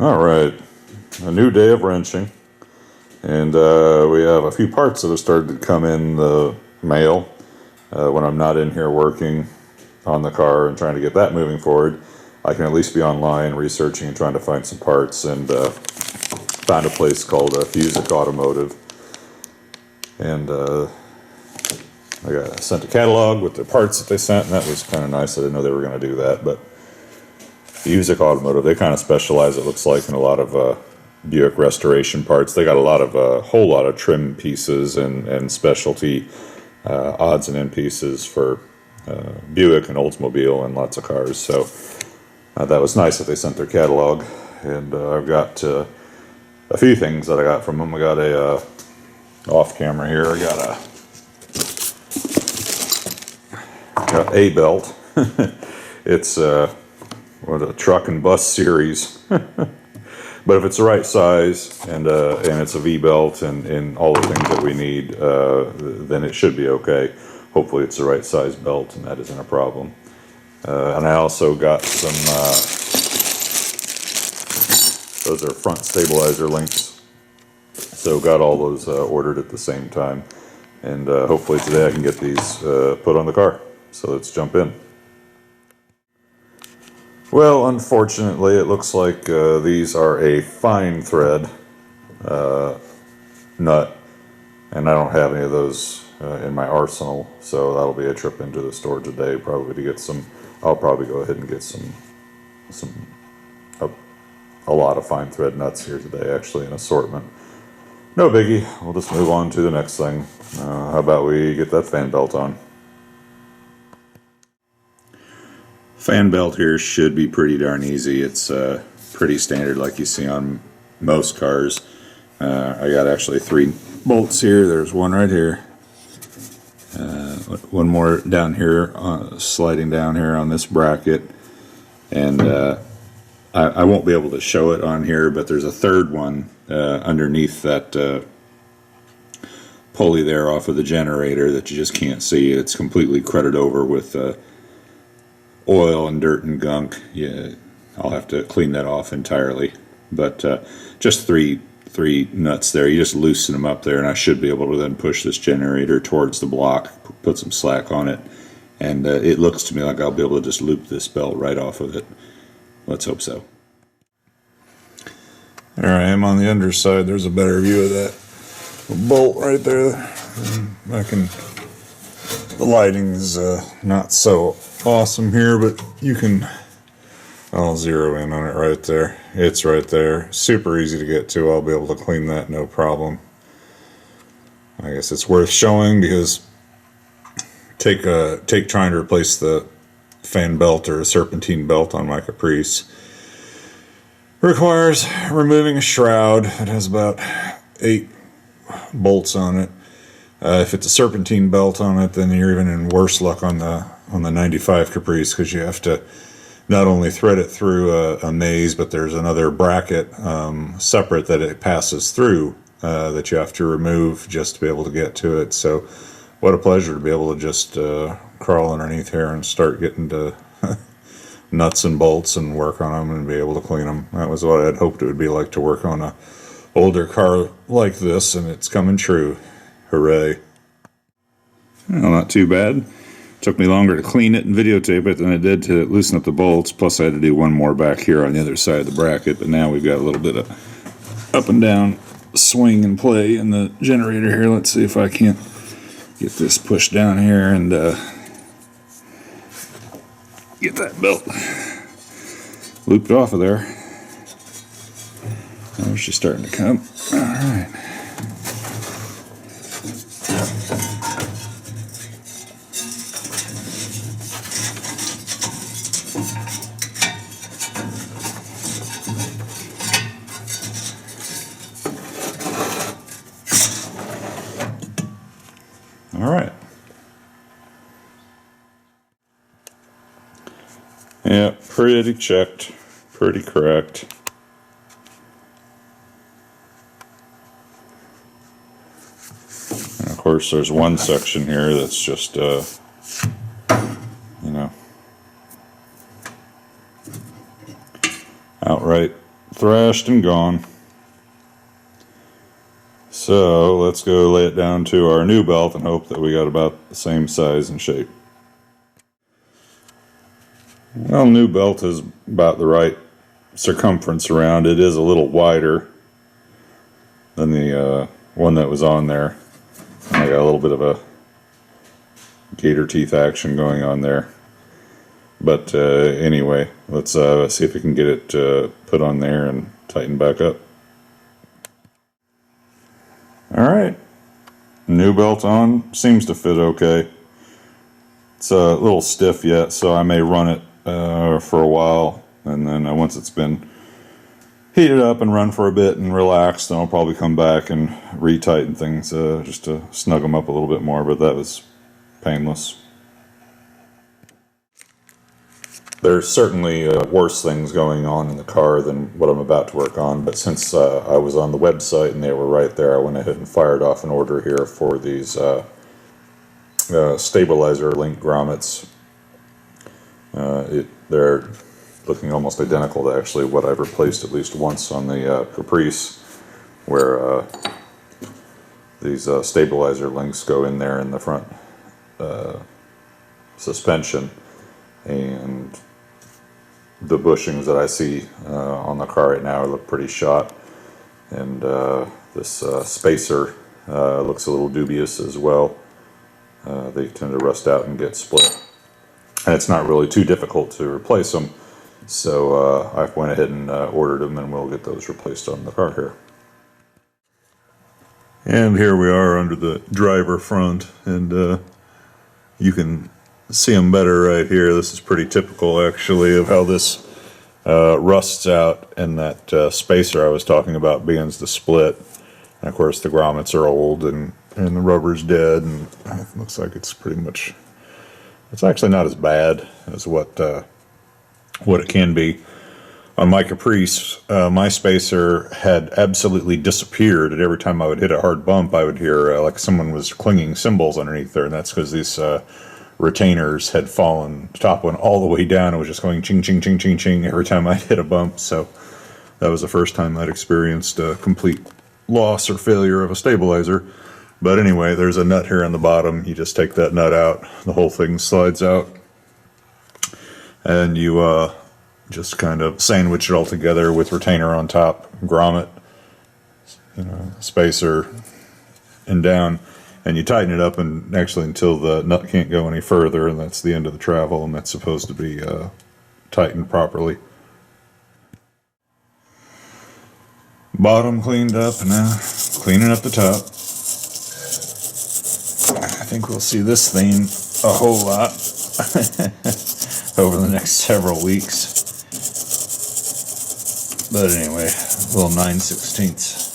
Alright, a new day of wrenching, and we have a few parts that have started to come in the mail when I'm not in here working on the car and trying to get that moving forward. I can at least be online researching and trying to find some parts, and found a place called Buick Automotive, and I got sent a catalog with the parts that they sent, and that was kind of nice. I didn't know they were going to do that, but Buick Automotive, they kind of specialize, it looks like, in a lot of Buick restoration parts. They got a whole lot of trim pieces and specialty odds and end pieces for Buick and Oldsmobile and lots of cars. So that was nice that they sent their catalog. And I've got a few things that I got from them. I got a off camera here. I got a belt. It's what a truck and bus series. But if it's the right size and it's a V-belt and all the things that we need, then it should be okay. Hopefully it's the right size belt and that isn't a problem. And I also got some, those are front stabilizer links. So got all those ordered at the same time. And hopefully today I can get these put on the car. So let's jump in. Well, unfortunately, it looks like these are a fine thread nut, and I don't have any of those in my arsenal, so that'll be a trip into the store today, probably to get some. I'll probably go ahead and get a lot of fine thread nuts here today, actually, an assortment. No biggie, we'll just move on to the next thing. How about we get that fan belt on? Fan belt here should be pretty darn easy. It's pretty standard like you see on most cars. I got actually 3 bolts here. There's one right here. One more down here, sliding down here on this bracket. And I won't be able to show it on here, but there's a third one underneath that pulley there off of the generator that you just can't see. It's completely crudted over with oil and dirt and gunk. Yeah, I'll have to clean that off entirely. But just three nuts there. You just loosen them up there, and I should be able to then push this generator towards the block, put some slack on it, and it looks to me like I'll be able to just loop this belt right off of it. Let's hope so. There I am on the underside. There's a better view of that bolt right there. The lighting's not so awesome here, but I'll zero in on it right there. It's right there. Super easy to get to. I'll be able to clean that no problem. I guess it's worth showing because take trying to replace the fan belt or a serpentine belt on my Caprice requires removing a shroud. It has about 8 bolts on it. If it's a serpentine belt on it, then you're even in worse luck on the 95 Caprice, because you have to not only thread it through a maze, but there's another bracket separate that it passes through that you have to remove just to be able to get to it. So what a pleasure to be able to just crawl underneath here and start getting to nuts and bolts and work on them and be able to clean them. That was what I had hoped it would be like to work on a older car like this, and it's coming true. Hooray. Well, not too bad. Took me longer to clean it and videotape it than it did to loosen up the bolts, plus I had to do one more back here on the other side of the bracket, but now we've got a little bit of up and down swing and play in the generator here. Let's see if I can't get this pushed down here and get that belt looped off of there. Oh, she's starting to come. All right. All right. Yeah, pretty checked, pretty correct. And of course, there's one section here that's just, you know, outright thrashed and gone. So let's go lay it down to our new belt and hope that we got about the same size and shape. Well, new belt is about the right circumference around. It is a little wider than the one that was on there. I got a little bit of a gator teeth action going on there. But anyway, let's see if we can get it put on there and tighten back up. Alright, new belt on, seems to fit okay. It's a little stiff yet, so I may run it for a while, and then once it's been heated up and run for a bit and relaxed, then I'll probably come back and retighten things just to snug them up a little bit more, but that was painless. There's certainly worse things going on in the car than what I'm about to work on, but since I was on the website and they were right there, I went ahead and fired off an order here for these stabilizer link grommets. They're looking almost identical to actually what I've replaced at least once on the Caprice, where these stabilizer links go in there in the front suspension, and the bushings that I see on the car right now look pretty shot, and this spacer looks a little dubious as well. They tend to rust out and get split, and it's not really too difficult to replace them, so I went ahead and ordered them, and we'll get those replaced on the car here. And here we are under the driver front, and you can see them better right here. This is pretty typical actually of how this rusts out, and that spacer I was talking about begins to split. And of course the grommets are old and the rubber's dead, and it looks like it's pretty much, it's actually not as bad as what it can be. On my Caprice, my spacer had absolutely disappeared, and every time I would hit a hard bump I would hear like someone was clinging cymbals underneath there, and that's because these retainers had fallen, the top one all the way down. It was just going ching, ching, ching, ching, ching every time I hit a bump. So that was the first time I'd experienced a complete loss or failure of a stabilizer. But anyway, there's a nut here on the bottom. You just take that nut out, the whole thing slides out, and you just kind of sandwich it all together with retainer on top, grommet, spacer, and down. And you tighten it up, and actually until the nut can't go any further, and that's the end of the travel, and that's supposed to be tightened properly. Bottom cleaned up, and now cleaning up the top. I think we'll see this thing a whole lot over the next several weeks. But anyway, little 9/16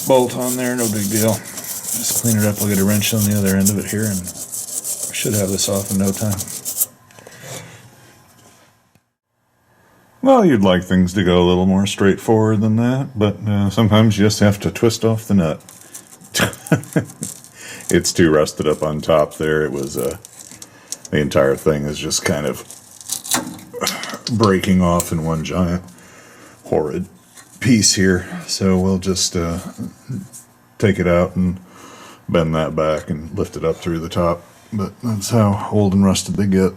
bolt on there, no big deal. Just clean it up. I'll get a wrench on the other end of it here, and I should have this off in no time. Well, you'd like things to go a little more straightforward than that, but sometimes you just have to twist off the nut. It's too rusted up on top there. It was the entire thing is just kind of breaking off in one giant horrid piece here, so we'll just take it out and bend that back and lift it up through the top. But that's how old and rusted they get.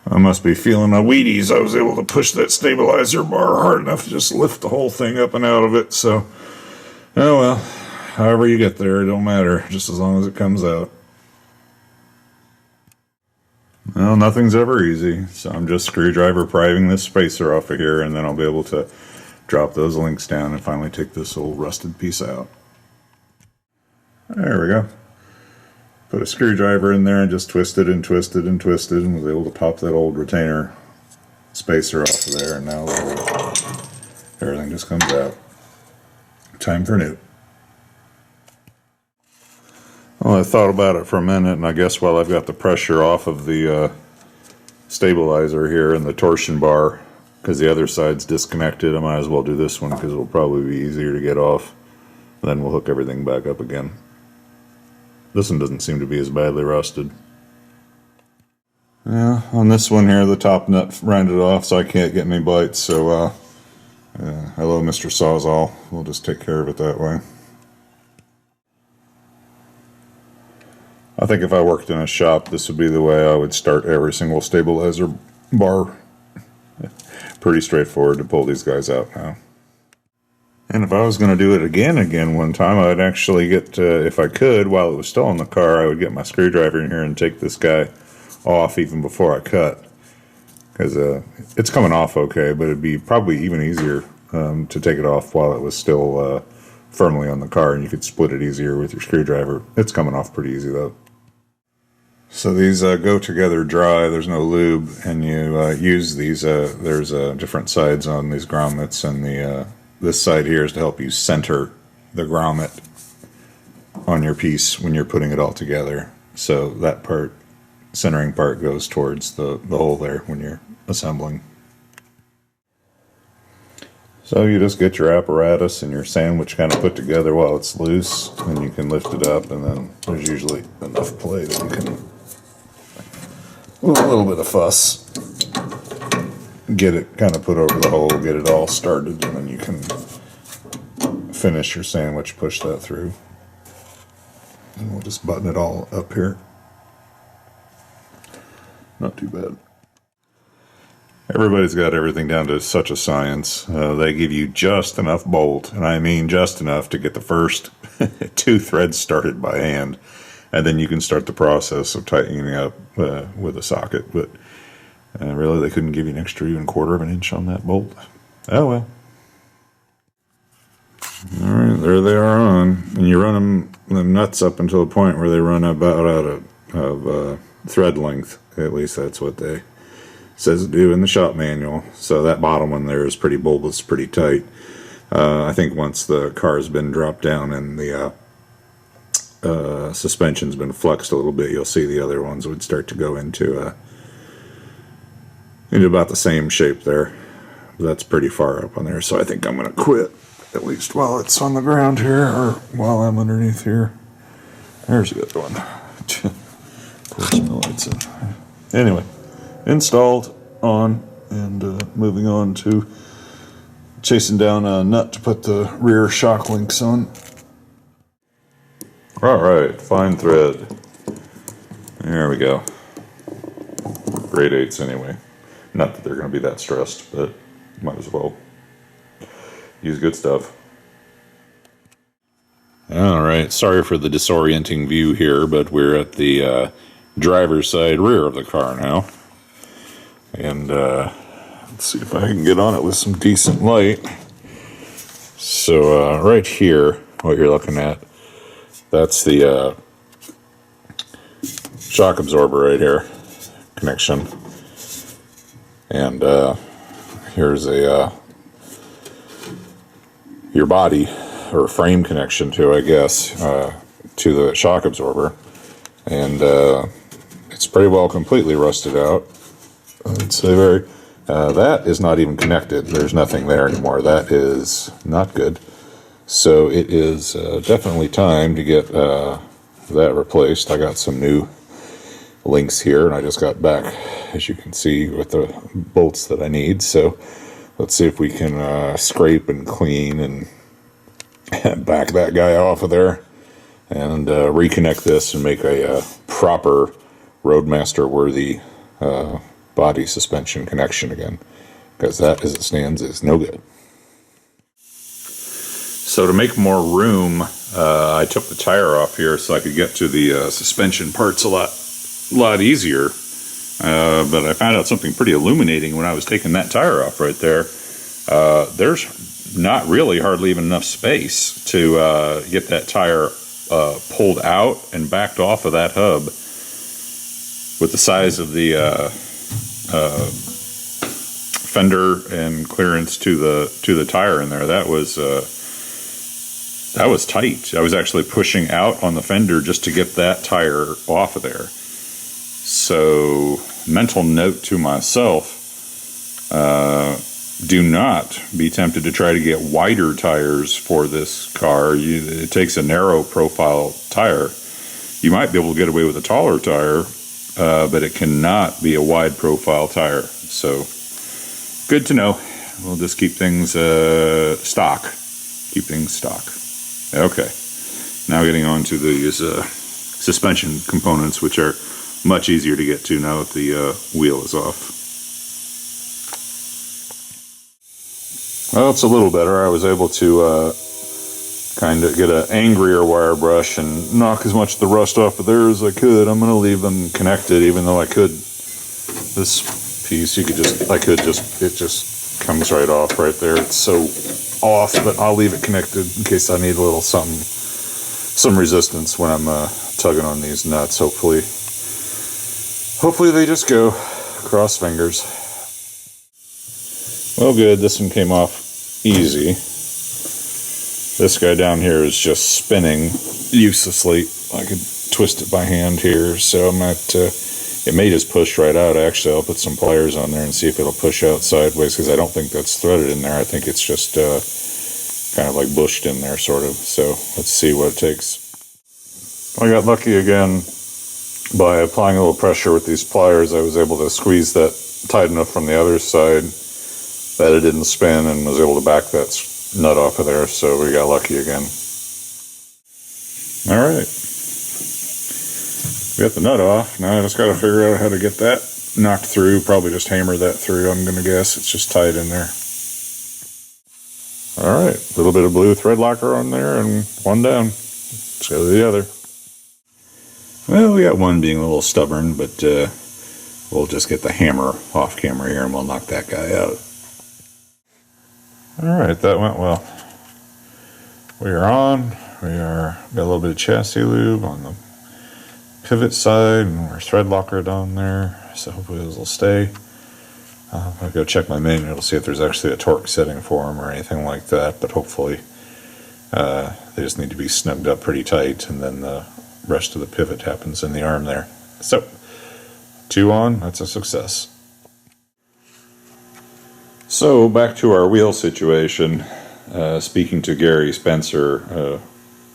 I must be feeling my Wheaties. I was able to push that stabilizer bar hard enough to just lift the whole thing up and out of it, so oh well, however you get there, it don't matter, just as long as it comes out. Well, nothing's ever easy, so I'm just screwdriver priving this spacer off of here, and then I'll be able to drop those links down and finally take this old rusted piece out. There we go. Put a screwdriver in there and just twisted and twisted and twisted, and was able to pop that old retainer spacer off of there, and now everything just comes out. Time for new. Well, I thought about it for a minute, and I guess while I've got the pressure off of the stabilizer here and the torsion bar, because the other side's disconnected, I might as well do this one because it'll probably be easier to get off. Then we'll hook everything back up again. This one doesn't seem to be as badly rusted. Yeah, on this one here, the top nut rounded off, so I can't get any bites. So, hello, Mr. Sawzall. We'll just take care of it that way. I think if I worked in a shop, this would be the way I would start every single stabilizer bar. Pretty straightforward to pull these guys out now. And if I was going to do it again one time, I'd actually get, if I could, while it was still in the car, I would get my screwdriver in here and take this guy off even before I cut. Because it's coming off okay, but it'd be probably even easier to take it off while it was still firmly on the car, and you could split it easier with your screwdriver. It's coming off pretty easy though. So these go together dry, there's no lube, and you use these, there's different sides on these grommets, and this side here is to help you center the grommet on your piece when you're putting it all together. So that part, centering part, goes towards the hole there when you're assembling. So you just get your apparatus and your sandwich kind of put together while it's loose, and you can lift it up, and then there's usually enough play that you can, with a little bit of fuss, get it kind of put over the hole, get it all started, and then you can finish your sandwich, push that through. And we'll just button it all up here. Not too bad. Everybody's got everything down to such a science. They give you just enough bolt, and I mean just enough to get the first 2 threads started by hand, and then you can start the process of tightening up with a socket. But really, they couldn't give you an extra even 1/4 of an inch on that bolt. Oh well. All right, there they are on, and you run the nuts up until the point where they run about out of thread length. At least that's what they says to do in the shop manual. So that bottom one there is pretty bulbous, pretty tight. I think once the car's been dropped down and the suspension's been flexed a little bit, you'll see the other ones would start to go into about the same shape there. That's pretty far up on there, so I think I'm going to quit, at least while it's on the ground here, or while I'm underneath here. There's a good one. Pour some lights in. Anyway, installed, on, and moving on to chasing down a nut to put the rear shock links on. Alright, fine thread. There we go. Grade 8s anyway. Not that they're going to be that stressed, but might as well use good stuff. Alright, sorry for the disorienting view here, but we're at the driver's side rear of the car now. And let's see if I can get on it with some decent light. So right here, what you're looking at, that's the shock absorber right here, connection. And here's your body or frame connection to, I guess, to the shock absorber. And it's pretty well completely rusted out. I'd say that is not even connected. There's nothing there anymore. That is not good. So it is definitely time to get that replaced. I got some new links here, and I just got back, as you can see, with the bolts that I need. So let's see if we can scrape and clean and back that guy off of there, and reconnect this and make a proper Roadmaster worthy body suspension connection again, because that, as it stands, is no good. So to make more room, I took the tire off here so I could get to the suspension parts a lot easier. But I found out something pretty illuminating when I was taking that tire off right there. There's not really hardly even enough space to get that tire pulled out and backed off of that hub. With the size of the fender and clearance to the tire in there, that was tight. I was actually pushing out on the fender just to get that tire off of there. So, mental note to myself, do not be tempted to try to get wider tires for this car. It takes a narrow profile tire. You might be able to get away with a taller tire but it cannot be a wide profile tire. So good to know. We'll just keep things stock. Keep things stock. Okay. Now getting on to these suspension components, which are much easier to get to now that the wheel is off. Well, it's a little better. I was able to kind of get an angrier wire brush and knock as much of the rust off of there as I could. I'm going to leave them connected, even though I could. This piece, it just comes right off right there. It's so off, but I'll leave it connected in case I need a little some resistance when I'm tugging on these nuts. Hopefully they just go. Cross fingers. Well, good. This one came off easy. This guy down here is just spinning uselessly. I could twist it by hand here, so I'm not. It may just push right out. Actually, I'll put some pliers on there and see if it'll push out sideways, because I don't think that's threaded in there. I think it's just kind of like bushed in there, sort of. So let's see what it takes. I got lucky again by applying a little pressure with these pliers. I was able to squeeze that tight enough from the other side that it didn't spin, and was able to back that nut off of there, so we got lucky again. Alright. We got the nut off. Now I just got to figure out how to get that knocked through. Probably just hammer that through, I'm going to guess. It's just tight in there. Alright. A little bit of blue thread locker on there, and one down. Let's go to the other. Well, we got one being a little stubborn, but we'll just get the hammer off camera here and we'll knock that guy out. Alright, that went well. We are on. We got a little bit of chassis lube on the pivot side, and we're thread lockered on there, so hopefully those will stay. I'll go check my manual to see if there's actually a torque setting for them or anything like that, but hopefully they just need to be snugged up pretty tight, and then the rest of the pivot happens in the arm there. So, 2 on, that's a success. So, back to our wheel situation. Speaking to Gary Spencer, a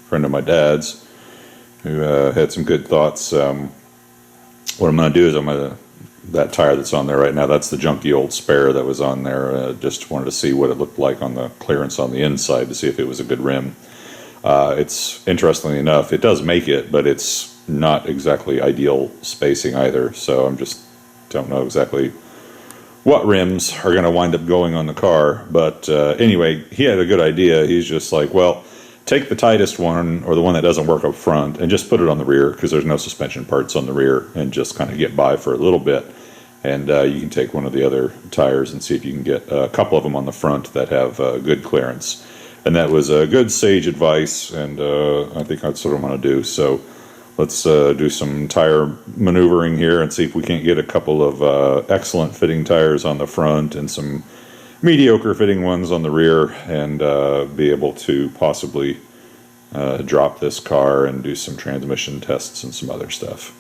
friend of my dad's, who had some good thoughts. What I'm going to do is that tire that's on there right now, that's the junky old spare that was on there. Just wanted to see what it looked like on the clearance on the inside to see if it was a good rim. It's, interestingly enough, it does make it, but it's not exactly ideal spacing either, so I'm just don't know exactly what rims are going to wind up going on the car. But anyway, he had a good idea. He's just like, well, take the tightest one, or the one that doesn't work up front, and just put it on the rear, because there's no suspension parts on the rear, and just kind of get by for a little bit. And you can take one of the other tires and see if you can get a couple of them on the front that have good clearance. And that was good sage advice, and I think that's what I'm going to do. So let's do some tire maneuvering here and see if we can't get a couple of excellent fitting tires on the front and some mediocre fitting ones on the rear, and be able to possibly drop this car and do some transmission tests and some other stuff.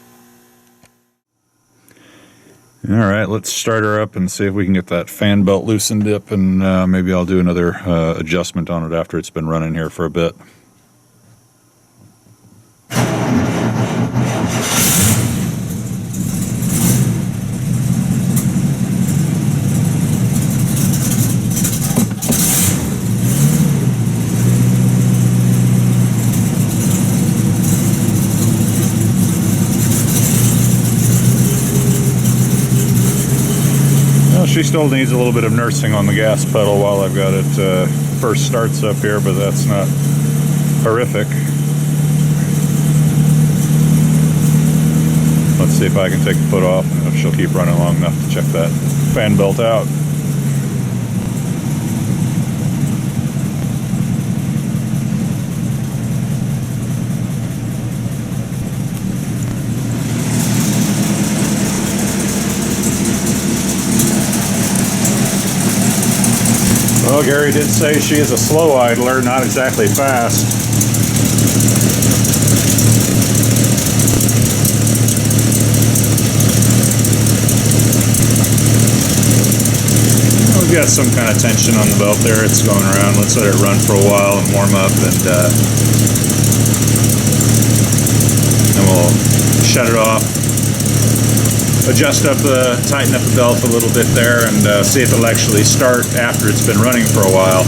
Alright, let's start her up and see if we can get that fan belt loosened up, and maybe I'll do another adjustment on it after it's been running here for a bit. She still needs a little bit of nursing on the gas pedal while I've got it first starts up here, but that's not horrific. Let's see if I can take the foot off and if she'll keep running long enough to check that fan belt out. Well, Gary did say she is a slow idler, not exactly fast. We've got some kind of tension on the belt there. It's going around. Let's let it run for a while and warm up, and then we'll shut it off, adjust up tighten up the belt a little bit there, and see if it'll actually start after it's been running for a while.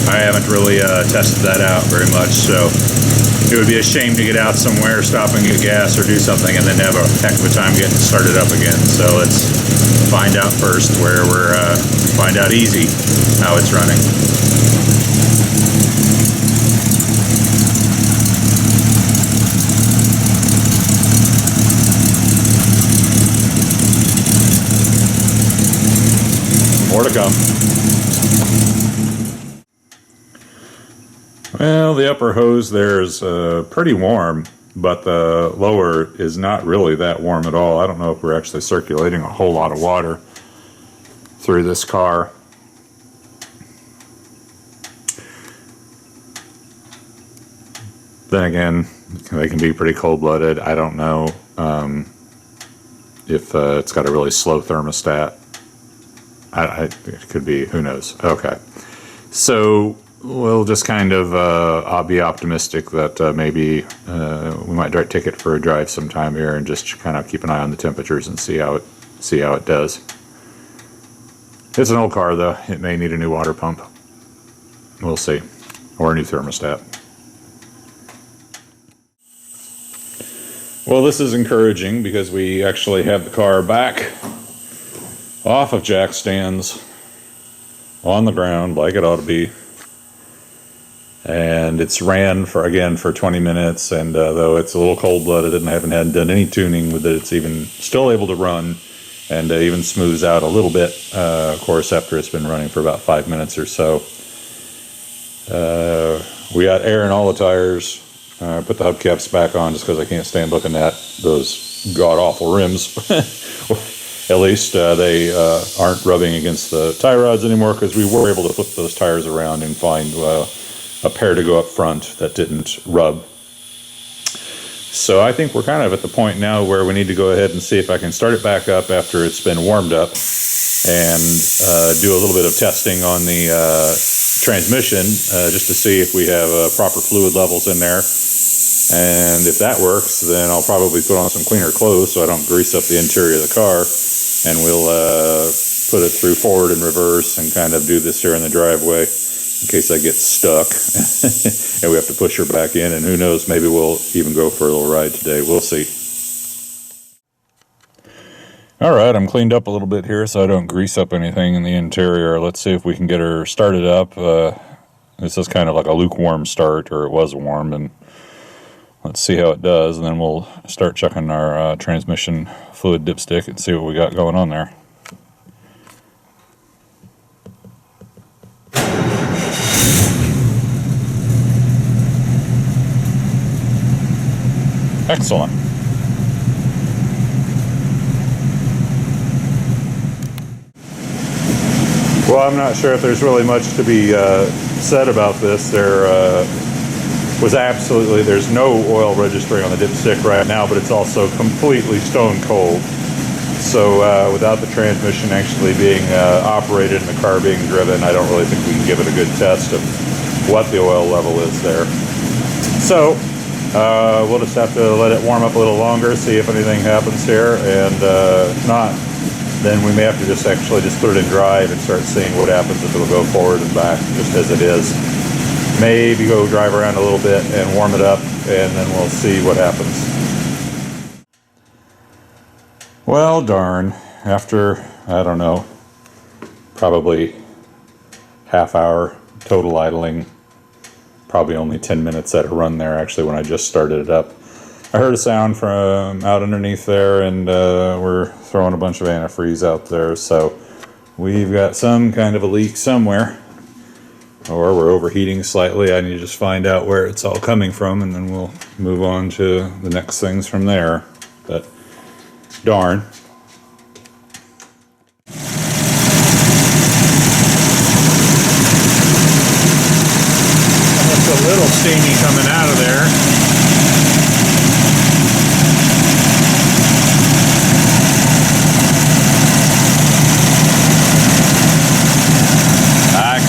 I haven't really tested that out very much, so it would be a shame to get out somewhere, stop and get gas or do something, and then have a heck of a time getting started up again. So let's find out first where we're find out easy how it's running. More to come. Well, the upper hose there is pretty warm, but the lower is not really that warm at all. I don't know if we're actually circulating a whole lot of water through this car. Then again, they can be pretty cold-blooded. I don't know if it's got a really slow thermostat. It could be, who knows. Okay. So we'll just kind of I'll be optimistic that maybe we might take it for a drive sometime here and just kind of keep an eye on the temperatures and see how it does. It's an old car though. It may need a new water pump. We'll see. Or a new thermostat. Well, this is encouraging because we actually have the car back off of jack stands on the ground like it ought to be. And it's ran for 20 minutes, and though it's a little cold-blooded and I haven't done any tuning with it, it's even still able to run and even smooths out a little bit, of course, after it's been running for about 5 minutes or so. We got air in all the tires. I put the hubcaps back on just because I can't stand looking at those god-awful rims. At least they aren't rubbing against the tie rods anymore, because we were able to flip those tires around and find a pair to go up front that didn't rub. So I think we're kind of at the point now where we need to go ahead and see if I can start it back up after it's been warmed up, and do a little bit of testing on the transmission just to see if we have proper fluid levels in there. And if that works, then I'll probably put on some cleaner clothes so I don't grease up the interior of the car, and we'll put it through forward and reverse and kind of do this here in the driveway in case I get stuck and we have to push her back in, and who knows, maybe we'll even go for a little ride today. We'll see. All right, I'm cleaned up a little bit here so I don't grease up anything in the interior. Let's see if we can get her started up. This is kind of like a lukewarm start, or it was warm, and let's see how it does, and then we'll start checking our transmission fluid dipstick and see what we got going on there. Excellent. Well, I'm not sure if there's really much to be said about this. There's no oil registering on the dipstick right now, but it's also completely stone cold. So without the transmission actually being operated and the car being driven, I don't really think we can give it a good test of what the oil level is there. So we'll just have to let it warm up a little longer, see if anything happens here, and if not, then we may have to just put it in drive and start seeing what happens if it'll go forward and back just as it is. Maybe go drive around a little bit and warm it up, and then we'll see what happens. Well, darn. After, I don't know, probably half hour total idling, probably only 10 minutes at a run there actually when I just started it up, I heard a sound from out underneath there, and we're throwing a bunch of antifreeze out there, so we've got some kind of a leak somewhere. Or we're overheating slightly. I need to just find out where it's all coming from, and then we'll move on to the next things from there. But darn. It's a little steamy coming out of there.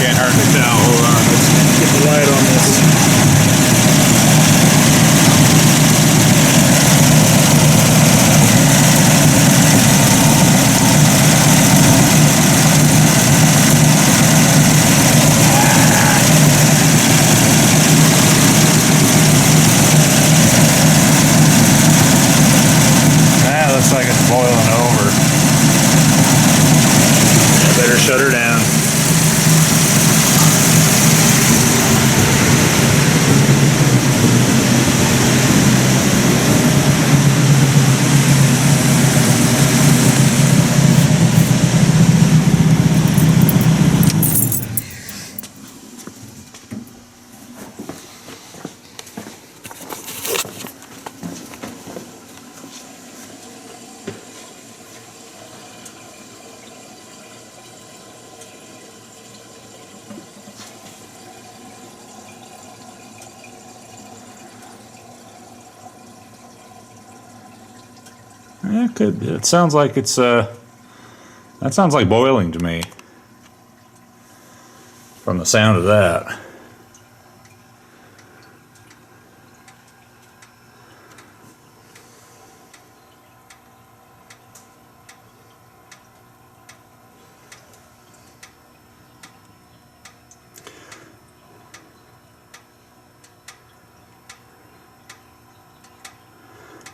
Can't hardly tell. Hold on, let's get the light on this. It sounds like it's that sounds like boiling to me from the sound of that.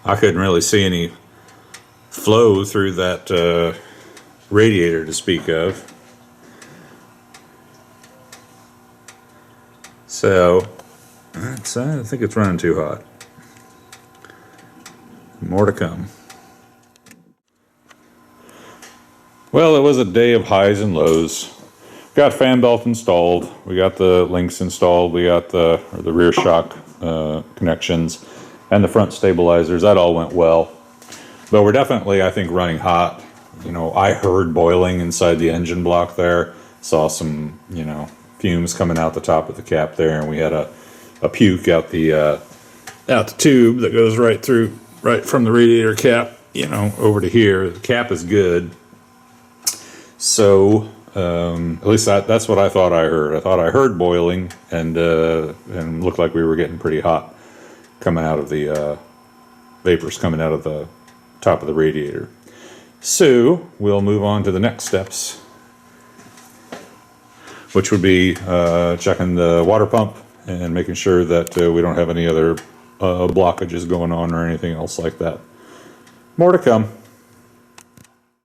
I couldn't really see any flow through that radiator to speak of. So, I think it's running too hot. More to come. Well, it was a day of highs and lows. Got fan belt installed. We got the links installed. We got the rear shock connections and the front stabilizers. That all went well. But we're definitely, I think, running hot. You know, I heard boiling inside the engine block there. Saw some, you know, fumes coming out the top of the cap there, and we had a puke out the tube that goes right from the radiator cap, you know, over to here. The cap is good. So, at least that's what I thought I heard. I thought I heard boiling, and looked like we were getting pretty hot coming out of the vapors coming out of the top of the radiator. So we'll move on to the next steps, which would be checking the water pump and making sure that we don't have any other blockages going on or anything else like that. More to come.